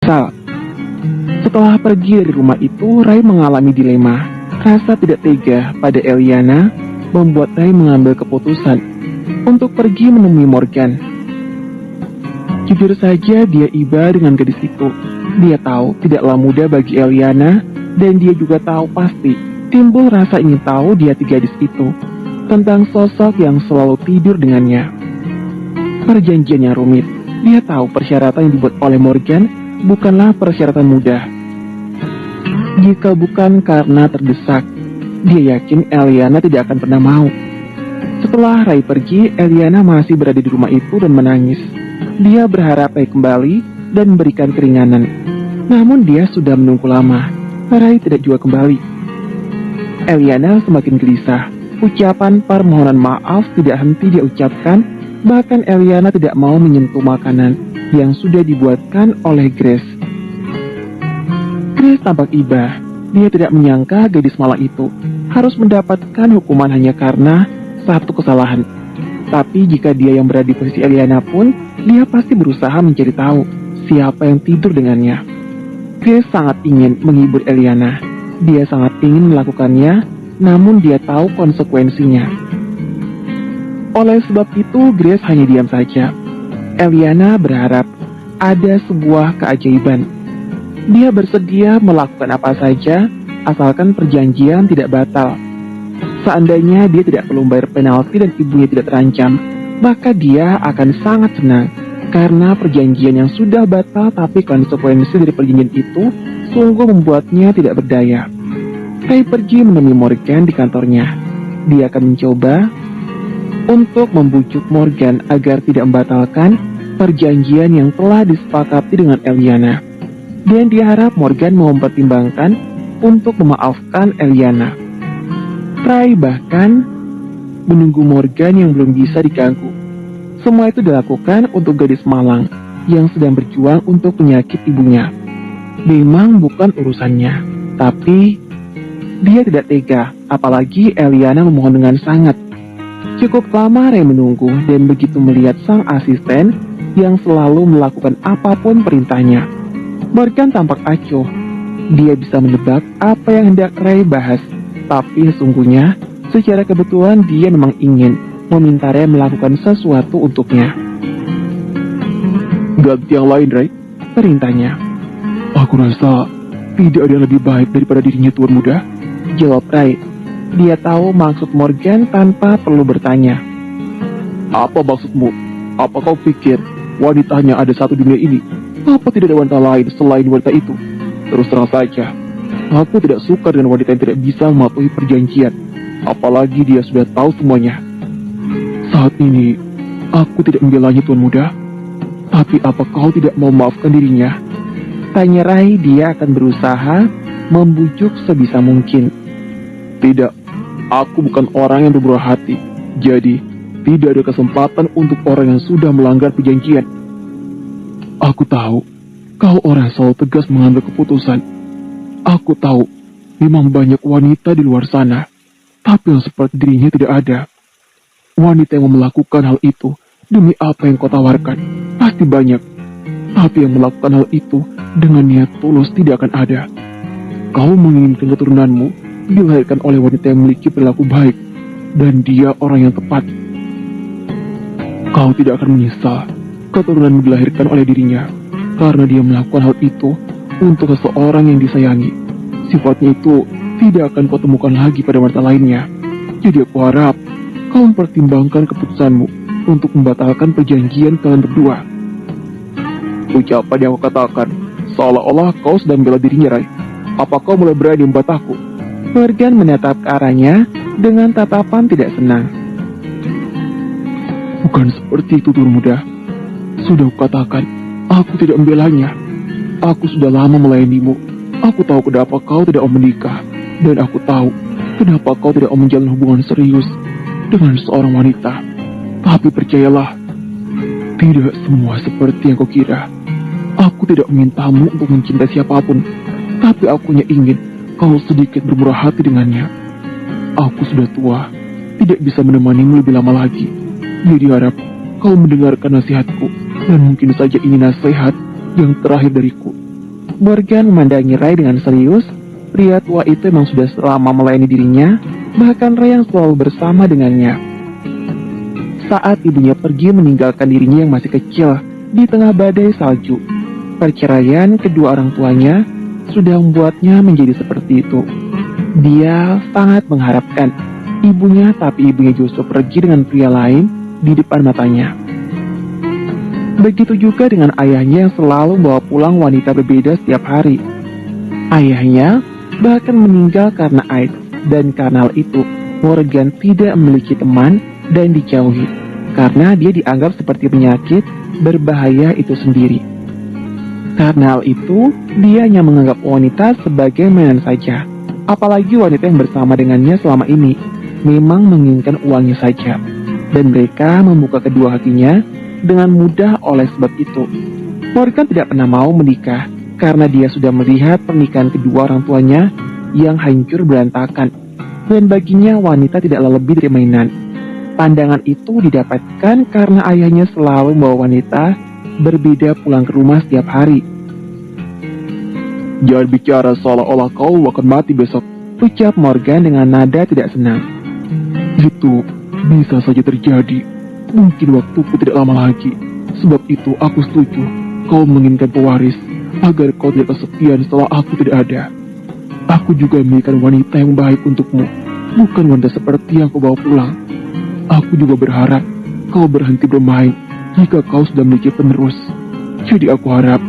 Sal, setelah pergi dari rumah itu, Rai mengalami dilema. Rasa tidak tega pada Eliana membuat Rai mengambil keputusan untuk pergi menemui Morgan. Jujur saja, dia iba dengan gadis itu. Dia tahu tidaklah mudah bagi Eliana, dan dia juga tahu pasti timbul rasa ingin tahu di hati gadis itu tentang sosok yang selalu tidur dengannya. Perjanjian yang rumit. Dia tahu persyaratan yang dibuat oleh Morgan bukanlah persyaratan mudah. Jika bukan karena terdesak, dia yakin Eliana tidak akan pernah mau. Setelah Rai pergi, Eliana masih berada di rumah itu dan menangis. Dia berharap Rai kembali dan memberikan keringanan. Namun dia sudah menunggu lama. Rai tidak juga kembali. Eliana semakin gelisah. Ucapan permohonan maaf tidak henti dia ucapkan. Bahkan Eliana tidak mau menyentuh makanan yang sudah dibuatkan oleh Grace. Grace tampak iba. Dia tidak menyangka gadis malang itu harus mendapatkan hukuman hanya karena satu kesalahan. Tapi jika dia yang berada di posisi Eliana pun, dia pasti berusaha mencari tahu siapa yang tidur dengannya. Grace sangat ingin menghibur Eliana. Dia sangat ingin melakukannya, namun dia tahu konsekuensinya. Oleh sebab itu, Grace hanya diam saja. Eliana berharap ada sebuah keajaiban. Dia bersedia melakukan apa saja, asalkan perjanjian tidak batal. Seandainya dia tidak perlu membayar penalti dan ibunya tidak terancam, maka dia akan sangat senang. Karena perjanjian yang sudah batal, tapi konsekuensi dari perjanjian itu sungguh membuatnya tidak berdaya. Rai pergi menemui Morgan di kantornya. Dia akan mencoba untuk membujuk Morgan agar tidak membatalkan perjanjian yang telah disepakati dengan Eliana. Dan dia harap Morgan mau mempertimbangkan untuk memaafkan Eliana. Rai bahkan menunggu Morgan yang belum bisa diganggu. Semua itu dilakukan untuk gadis malang yang sedang berjuang untuk penyakit ibunya. Memang bukan urusannya, tapi dia tidak tega, apalagi Eliana memohon dengan sangat. Cukup lama Rai menunggu dan begitu melihat sang asisten yang selalu melakukan apapun perintahnya. Morgan tampak acuh. Dia bisa menebak apa yang hendak Rai bahas, tapi sesungguhnya secara kebetulan dia memang ingin meminta Rai melakukan sesuatu untuknya. Ganti yang lain, Rai, perintahnya. Aku rasa tidak ada yang lebih baik daripada dirinya, Tuan Muda, jawab Rai. Dia tahu maksud Morgan tanpa perlu bertanya. Apa maksudmu? Apa kau pikir wanita hanya ada satu dunia ini? Apa tidak ada wanita lain selain wanita itu? Terus terang saja, aku tidak suka dengan wanita yang tidak bisa mematuhi perjanjian. Apalagi dia sudah tahu semuanya. Saat ini, aku tidak membelanya, Tuan Muda. Tapi apa kau tidak mau memaafkan dirinya? Tanya Rai. Dia akan berusaha membujuk sebisa mungkin. Tidak, aku bukan orang yang bermurah hati. Jadi, tidak ada kesempatan untuk orang yang sudah melanggar perjanjian. Aku tahu, kau orang selalu tegas mengambil keputusan. Aku tahu, memang banyak wanita di luar sana. Tapi yang seperti dirinya tidak ada. Wanita yang mau melakukan hal itu demi apa yang kau tawarkan pasti banyak. Tapi yang melakukan hal itu dengan niat tulus tidak akan ada. Kau menginginkan keturunanmu dilahirkan oleh wanita yang memiliki perilaku baik, dan dia orang yang tepat. Kau tidak akan menyesal keturunanmu dilahirkan oleh dirinya, karena dia melakukan hal itu untuk seseorang yang disayangi. Sifatnya itu tidak akan kau temukan lagi pada wanita lainnya. Jadi aku harap kau mempertimbangkan keputusanmu untuk membatalkan perjanjian kalian berdua. Ucapan yang aku katakan seolah-olah kau sedang membela dirinya, Rai. Apa kau mulai berani membantahku? Morgan menatap ke arahnya dengan tatapan tidak senang. Bukan seperti itu, Tuan Muda. Sudah kukatakan, aku tidak membelanya. Aku sudah lama melayanimu. Aku tahu kenapa kau tidak mau menikah. Dan aku tahu kenapa kau tidak mau menjalin hubungan serius dengan seorang wanita. Tapi percayalah, tidak semua seperti yang kau kira. Aku tidak memintamu untuk mencintai siapapun. Tapi aku hanya ingin kau sedikit bermurah hati dengannya. Aku sudah tua, tidak bisa menemanimu lebih lama lagi. Jadi harap kau mendengarkan nasihatku, dan mungkin saja ini nasihat yang terakhir dariku. Morgan memandangi Ray dengan serius. Pria tua itu memang sudah lama melayani dirinya, bahkan Ray yang selalu bersama dengannya. Saat ibunya pergi meninggalkan dirinya yang masih kecil di tengah badai salju, perceraian kedua orang tuanya sudah membuatnya menjadi seperti itu. Dia sangat mengharapkan ibunya, tapi ibunya justru pergi dengan pria lain di depan matanya. Begitu juga dengan ayahnya yang selalu membawa pulang wanita berbeda setiap hari. Ayahnya bahkan meninggal karena AIDS, dan karena hal itu Morgan tidak memiliki teman dan dijauhi karena dia dianggap seperti penyakit berbahaya itu sendiri. Karena hal itu, dia hanya menganggap wanita sebagai mainan saja. Apalagi wanita yang bersama dengannya selama ini memang menginginkan uangnya saja, dan mereka membuka kedua hatinya dengan mudah. Oleh sebab itu, Morgan tidak pernah mau menikah karena dia sudah melihat pernikahan kedua orang tuanya yang hancur berantakan, dan baginya wanita tidaklah lebih dari mainan. Pandangan itu didapatkan karena ayahnya selalu membawa wanita berbeda pulang ke rumah setiap hari. "Jangan bicara seolah-olah kau akan mati besok," ucap Morgan dengan nada tidak senang. "Itu bisa saja terjadi. Mungkin waktuku tidak lama lagi. Sebab itu aku setuju kau menginginkan pewaris agar kau tidak kesepian setelah aku tidak ada. Aku juga memiliki wanita yang baik untukmu, bukan wanita seperti yang kau bawa pulang. Aku juga berharap kau berhenti bermain jika kau sudah memiliki penerus. Jadi aku harap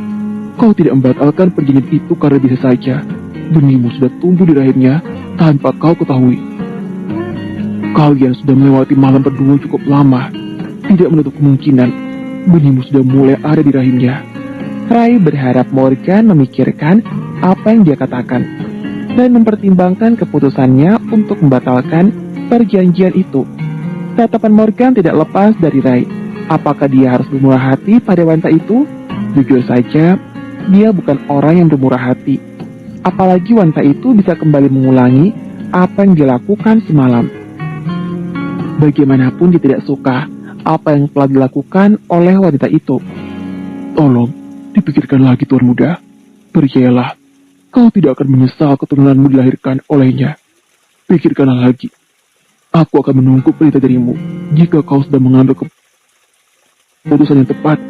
kau tidak membatalkan perjanjian itu karena bisa saja benihmu sudah tumbuh di rahimnya tanpa kau ketahui. Kalian sudah melewati malam berdua cukup lama. Tidak menutup kemungkinan benihmu sudah mulai ada di rahimnya." Ray berharap Morgan memikirkan apa yang dia katakan dan mempertimbangkan keputusannya untuk membatalkan perjanjian itu. Tatapan Morgan tidak lepas dari Ray. Apakah dia harus bermurah hati pada wanita itu? Jujur saja, dia bukan orang yang bermurah hati. Apalagi wanita itu bisa kembali mengulangi apa yang dia lakukan semalam. Bagaimanapun dia tidak suka apa yang telah dilakukan oleh wanita itu. "Tolong, dipikirkan lagi Tuan Muda. Percayalah, kau tidak akan menyesal keturunanmu dilahirkan olehnya. Pikirkanlah lagi. Aku akan menunggu perintah darimu jika kau sudah mengambil keputusan yang tepat,"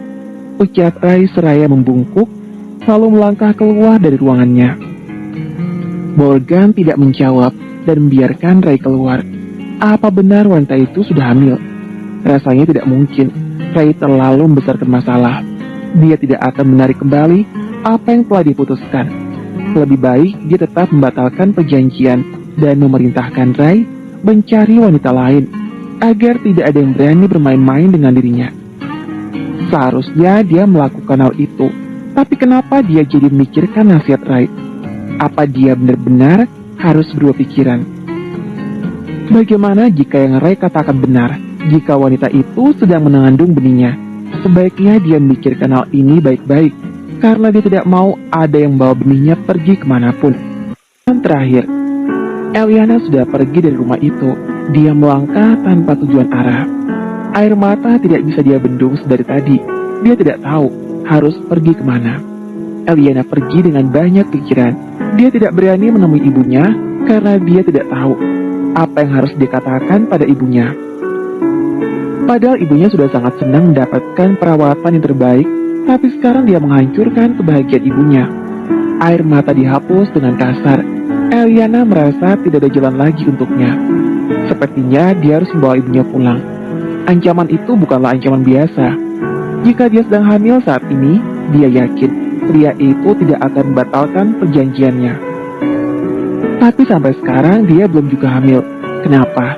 ucap Ray seraya membungkuk, lalu melangkah keluar dari ruangannya. Morgan tidak menjawab dan membiarkan Ray keluar. Apa benar wanita itu sudah hamil? Rasanya tidak mungkin. Ray terlalu membesarkan masalah. Dia tidak akan menarik kembali apa yang telah diputuskan. Lebih baik dia tetap membatalkan perjanjian dan memerintahkan Ray mencari wanita lain agar tidak ada yang berani bermain-main dengan dirinya. Seharusnya dia melakukan hal itu, tapi kenapa dia jadi memikirkan nasihat Ray? Apa dia benar-benar harus berubah pikiran? Bagaimana jika yang Ray katakan benar? Jika wanita itu sedang mengandung benihnya, sebaiknya dia memikirkan hal ini baik-baik, karena dia tidak mau ada yang membawa benihnya pergi kemanapun. Dan terakhir, Eliana sudah pergi dari rumah itu. Dia melangkah tanpa tujuan arah. Air mata tidak bisa dia bendung sedari tadi. Dia tidak tahu harus pergi kemana. Eliana pergi dengan banyak pikiran. Dia tidak berani menemui ibunya karena dia tidak tahu apa yang harus dikatakan pada ibunya. Padahal ibunya sudah sangat senang mendapatkan perawatan yang terbaik, tapi sekarang dia menghancurkan kebahagiaan ibunya. Air mata dihapus dengan kasar. Eliana merasa tidak ada jalan lagi untuknya. Sepertinya dia harus membawa ibunya pulang. Ancaman itu bukanlah ancaman biasa. Jika dia sedang hamil saat ini, dia yakin pria itu tidak akan membatalkan perjanjiannya. Tapi sampai sekarang dia belum juga hamil. Kenapa?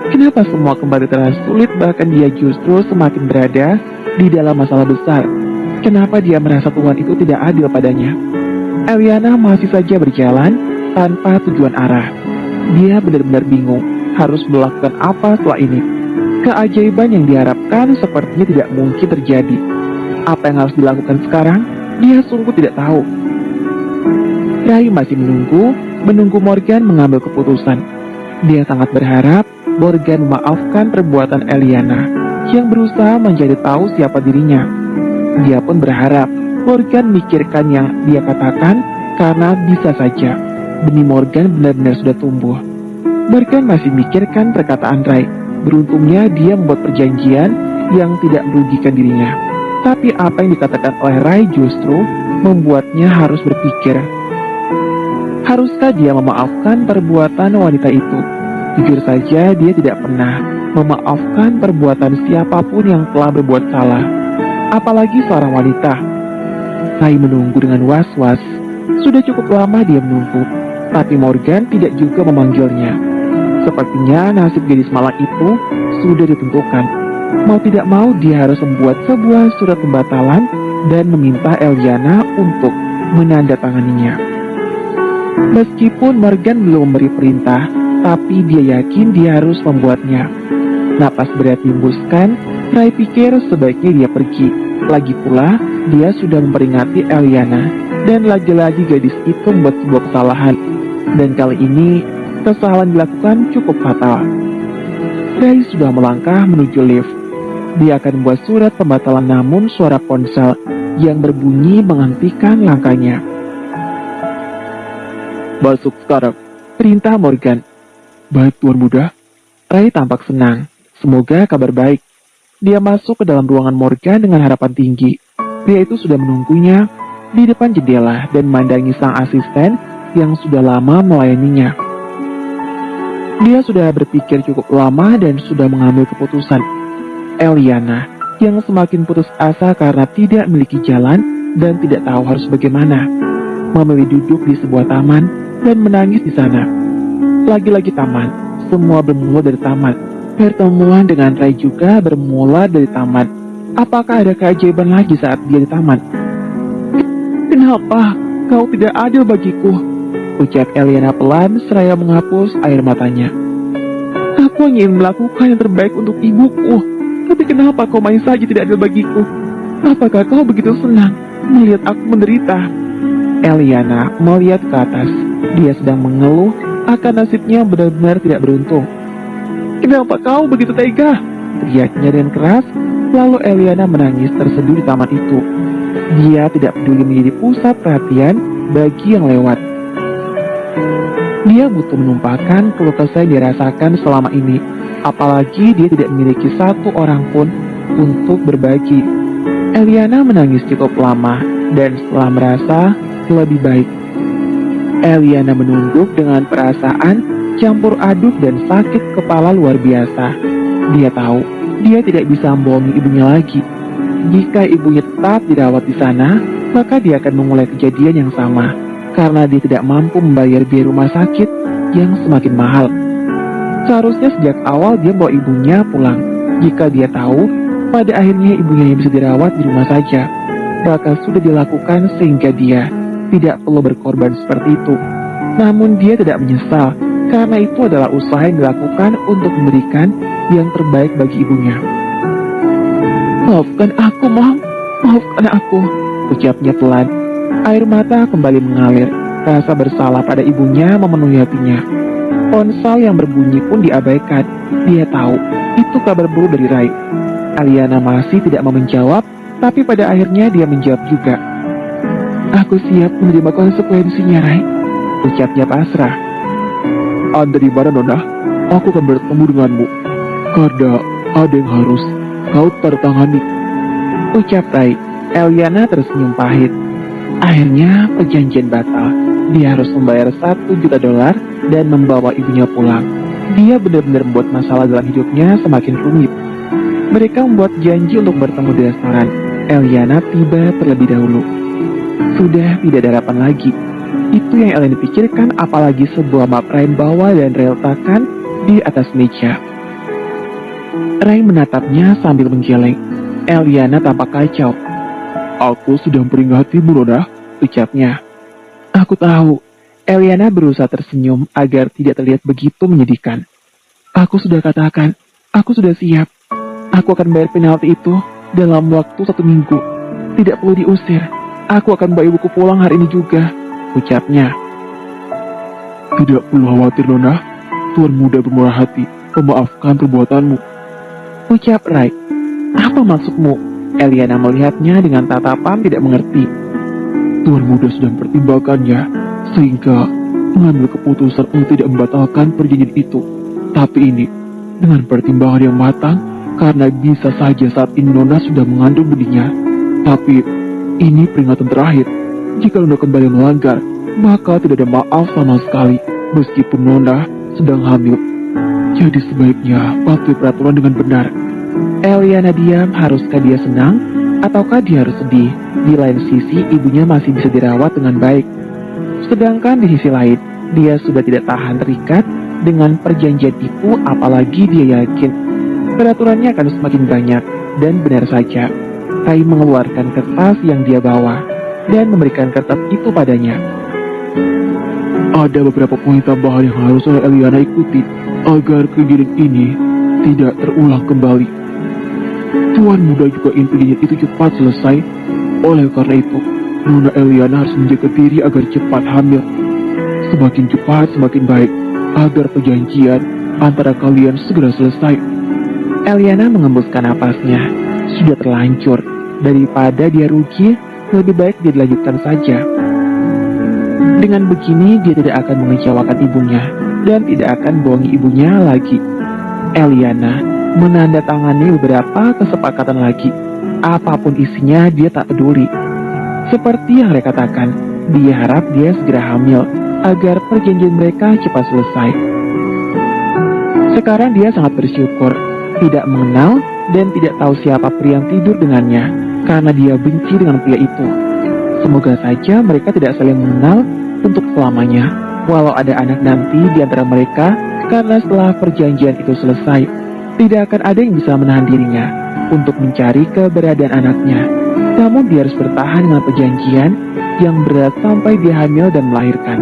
Kenapa semua kembali terasa sulit, bahkan dia justru semakin berada di dalam masalah besar? Kenapa dia merasa Tuhan itu tidak adil padanya? Eliana masih saja berjalan tanpa tujuan arah. Dia benar-benar bingung harus melakukan apa setelah ini. Keajaiban yang diharapkan sepertinya tidak mungkin terjadi. Apa yang harus dilakukan sekarang? Dia sungguh tidak tahu. Ray masih menunggu Morgan mengambil keputusan. Dia sangat berharap Morgan memaafkan perbuatan Eliana yang berusaha menjadi tahu siapa dirinya. Dia pun berharap Morgan mikirkan yang dia katakan karena bisa saja benih Morgan benar-benar sudah tumbuh. Morgan masih mikirkan perkataan Ray. Beruntungnya dia membuat perjanjian yang tidak merugikan dirinya. Tapi apa yang dikatakan oleh Ray justru membuatnya harus berpikir. Haruskah dia memaafkan perbuatan wanita itu? Jujur saja dia tidak pernah memaafkan perbuatan siapapun yang telah berbuat salah. Apalagi seorang wanita. Ray menunggu dengan was-was. Sudah cukup lama dia menunggu, tapi Morgan tidak juga memanggilnya. Sepertinya nasib gadis malang itu sudah ditentukan. Mau tidak mau dia harus membuat sebuah surat pembatalan dan meminta Eliana untuk menandatanganinya. Meskipun Morgan belum memberi perintah, tapi dia yakin dia harus membuatnya. Napas berat dihembuskan, Ray pikir sebaiknya dia pergi. Lagi pula, dia sudah memperingati Eliana, dan lagi-lagi gadis itu membuat sebuah kesalahan. Dan kali ini, kesalahan dilakukan cukup fatal. Ray sudah melangkah menuju lift. Dia akan membuat surat pembatalan, namun suara ponsel yang berbunyi menghentikan langkahnya. "Masuk sekarang," perintah Morgan. "Baik, Tuan Muda." Ray tampak senang. Semoga kabar baik. Dia masuk ke dalam ruangan Morgan dengan harapan tinggi. Pria itu sudah menunggunya di depan jendela dan memandangi sang asisten yang sudah lama melayaninya. Dia sudah berpikir cukup lama dan sudah mengambil keputusan. Eliana yang semakin putus asa karena tidak memiliki jalan dan tidak tahu harus bagaimana, memilih duduk di sebuah taman dan menangis di sana. Lagi-lagi taman, semua bermula dari taman. Pertemuan dengan Ray juga bermula dari taman. Apakah ada keajaiban lagi saat dia di taman? "Kenapa kau tidak adil bagiku?" ucap Eliana pelan seraya menghapus air matanya. "Aku ingin melakukan yang terbaik untuk ibuku, tapi kenapa kau main saja tidak adil bagiku? Apakah kau begitu senang melihat aku menderita?" Eliana melihat ke atas. Dia sedang mengeluh akan nasibnya yang benar-benar tidak beruntung. "Kenapa kau begitu tega?" teriaknya dengan keras. Lalu Eliana menangis terseduh di taman itu. Dia tidak peduli menjadi pusat perhatian bagi yang lewat. Dia butuh menumpahkan keluh kesah yang dirasakan selama ini. Apalagi dia tidak memiliki satu orang pun untuk berbagi. Eliana menangis cukup lama dan setelah merasa lebih baik, Eliana menunduk dengan perasaan campur aduk dan sakit kepala luar biasa. Dia tahu dia tidak bisa membohongi ibunya lagi. Jika ibunya tetap dirawat di sana, maka dia akan mengulang kejadian yang sama karena dia tidak mampu membayar biaya rumah sakit yang semakin mahal. Seharusnya sejak awal dia bawa ibunya pulang. Jika dia tahu pada akhirnya ibunya yang bisa dirawat di rumah saja, maka sudah dilakukan sehingga dia tidak perlu berkorban seperti itu. Namun dia tidak menyesal karena itu adalah usaha yang dilakukan untuk memberikan yang terbaik bagi ibunya. "Maafkan aku, Mom. Maafkan aku," ucapnya pelan. Air mata kembali mengalir. Rasa bersalah pada ibunya memenuhi hatinya. Ponsel yang berbunyi pun diabaikan. Dia tahu itu kabar buruk dari Ray. Eliana masih tidak mau menjawab, tapi pada akhirnya dia menjawab juga. "Aku siap menerima konsekuensinya, Ray," ucapnya pasrah. "Anda di mana, Nona? Aku akan bertemu denganmu. Karena ada yang harus kau tertangani," ucap Ray. Eliana tersenyum pahit. Akhirnya perjanjian batal. Dia harus membayar $1 juta dan membawa ibunya pulang. Dia benar-benar membuat masalah dalam hidupnya semakin rumit. Mereka membuat janji untuk bertemu di restoran. Eliana tiba terlebih dahulu. Sudah tidak ada harapan lagi. Itu yang Eliana pikirkan, apalagi sebuah map Ray bawa dan Ray letakkan di atas meja. Ray menatapnya sambil menggeleng. Eliana tampak kacau. "Aku sudah memperingatimu, Nona," ucapnya. "Aku tahu." Eliana berusaha tersenyum agar tidak terlihat begitu menyedihkan. "Aku sudah katakan, aku sudah siap. Aku akan bayar penalti itu dalam waktu 1 minggu. Tidak perlu diusir. Aku akan bawa ibuku pulang hari ini juga," ucapnya. "Tidak perlu khawatir, Nona. Tuan Muda bermurah hati memaafkan perbuatanmu," ucap Ray. "Apa maksudmu?" Eliana melihatnya dengan tatapan tidak mengerti. Tuan muda sudah mempertimbangkannya, sehingga mengambil keputusan untuk tidak membatalkan perjanjian itu. Tapi ini, dengan pertimbangan yang matang, karena bisa saja saat ini Nona sudah mengandung benihnya. Tapi, ini peringatan terakhir. Jika Nona kembali melanggar, maka tidak ada maaf sama sekali, meskipun Nona sedang hamil. Jadi sebaiknya patuhi peraturan dengan benar. Eliana diam, haruskah dia senang? Ataukah dia harus sedih? Di lain sisi, ibunya masih bisa dirawat dengan baik. Sedangkan di sisi lain, dia sudah tidak tahan terikat dengan perjanjian itu, apalagi dia yakin peraturannya akan semakin banyak. Dan benar saja, Kai mengeluarkan kertas yang dia bawa dan memberikan kertas itu padanya. Ada beberapa poin tambahan yang harus oleh Eliana ikuti agar kejadian ini tidak terulang kembali. Tuan muda juga ingin perjanjian itu cepat selesai. Oleh karena itu, Nona Eliana harus menjaga diri agar cepat hamil. Semakin cepat semakin baik, agar perjanjian antara kalian segera selesai. Eliana mengembuskan napasnya. Sudah terlanjur. Daripada dia rugi, lebih baik dia dilanjutkan saja. Dengan begini, dia tidak akan mengecewakan ibunya dan tidak akan bohongi ibunya lagi. Eliana menandatangani beberapa kesepakatan lagi. Apapun isinya, dia tak peduli. Seperti yang mereka katakan, dia harap dia segera hamil agar perjanjian mereka cepat selesai. Sekarang dia sangat bersyukur, tidak mengenal dan tidak tahu siapa pria yang tidur dengannya, karena dia benci dengan pria itu. Semoga saja mereka tidak saling mengenal untuk selamanya, walau ada anak nanti di antara mereka, karena setelah perjanjian itu selesai, tidak akan ada yang bisa menahan dirinya untuk mencari keberadaan anaknya. Namun dia harus bertahan dengan perjanjian yang berat sampai dia hamil dan melahirkan.